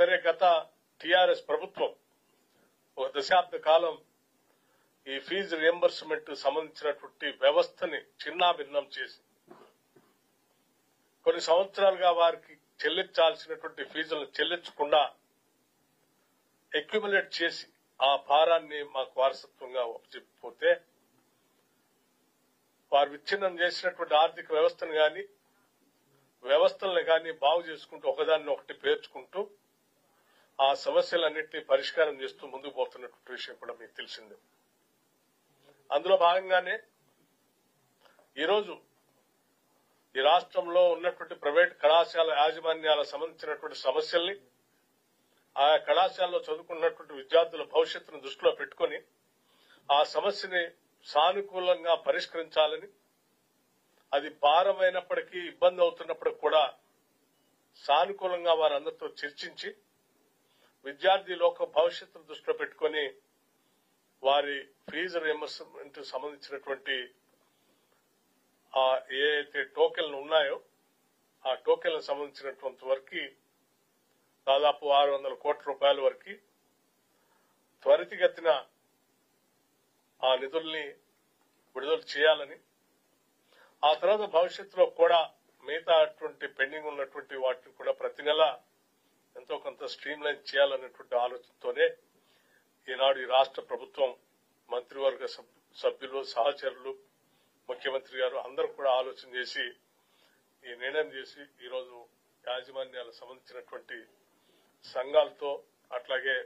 సరే, గత టిఆర్ఎస్ ప్రభుత్వం ఒక దశాబ్ద కాలం ఈ ఫీజు రియంబర్స్మెంట్ సంబంధించినటువంటి వ్యవస్థని చిన్నాభిన్నం చేసి కొన్ని సంవత్సరాలుగా వారికి చెల్లించాల్సినటువంటి ఫీజులను చెల్లించకుండా అక్యుములేట్ చేసి ఆ భారాన్ని మాకు వారసత్వంగా ఒప్పచెప్పిపోతే వారు విచ్ఛిన్నం చేసినటువంటి ఆర్థిక వ్యవస్థను గాని వ్యవస్థలను గాని బాగు చేసుకుంటూ ఒకదాన్ని ఒకటి పేర్చుకుంటూ ఆ సమస్యలన్నింటినీ పరిష్కారం చేస్తూ ముందుకు పోతున్నటువంటి విషయం కూడా మీకు తెలిసిందే. అందులో భాగంగానే ఈరోజు ఈ రాష్ట్రంలో ఉన్నటువంటి ప్రైవేట్ కళాశాల యాజమాన్యాల సంబంధించినటువంటి సమస్యల్ని ఆయా కళాశాలలో చదువుకున్నటువంటి విద్యార్థుల భవిష్యత్తును దృష్టిలో పెట్టుకుని ఆ సమస్యని సానుకూలంగా పరిష్కరించాలని, అది భారమైనప్పటికీ ఇబ్బంది అవుతున్నప్పటికీ కూడా సానుకూలంగా వారందరితో చర్చించి విద్యార్థి లోక భవిష్యత్తును దృష్టిలో పెట్టుకుని వారి ఫీజు రియంబర్స్మెంట్ సంబంధించినటువంటి ఏదైతే టోకెన్లు ఉన్నాయో ఆ టోకెన్లకు సంబంధించినటువంటి వరకు దాదాపు 600 కోట్ల రూపాయల వరకు త్వరితగతిన ఆ నిధుల్ని విడుదల చేయాలని, ఆ తర్వాత భవిష్యత్తులో కూడా మిగతా పెండింగ్ ఉన్నటువంటి వాటిని కూడా ప్రతి నెల ఎంతో కొంత స్ట్రీమ్ లైన్ చేయాలనేటువంటి ఆలోచనతోనే ఈనాడు ఈ రాష్ట్ర ప్రభుత్వం మంత్రివర్గ సభ్యులు, సహచరులు, ముఖ్యమంత్రి గారు అందరూ కూడా ఆలోచన చేసి ఈ నిర్ణయం చేసి ఈరోజు యాజమాన్యాలకు సంబంధించినటువంటి సంఘాలతో అట్లాగే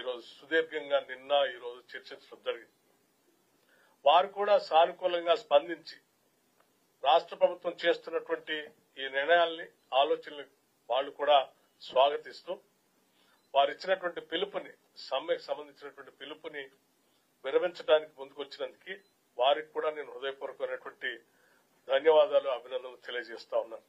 ఈరోజు సుదీర్ఘంగా నిన్న ఈరోజు చర్చించడం జరిగింది. వారు కూడా సానుకూలంగా స్పందించి రాష్ట్ర ప్రభుత్వం చేస్తున్నటువంటి ఈ నిర్ణయాల్ని, ఆలోచనలు వాళ్ళు కూడా స్వాగతిస్తూ వారు ఇచ్చినటువంటి పిలుపుని, సమ్మెకు సంబంధించినటువంటి పిలుపుని విరమించడానికి ముందుకొచ్చినందుకు వారికి కూడా నేను హృదయపూర్వకమైనటువంటి ధన్యవాదాలు, అభినందనలు తెలియజేస్తా ఉన్నాను.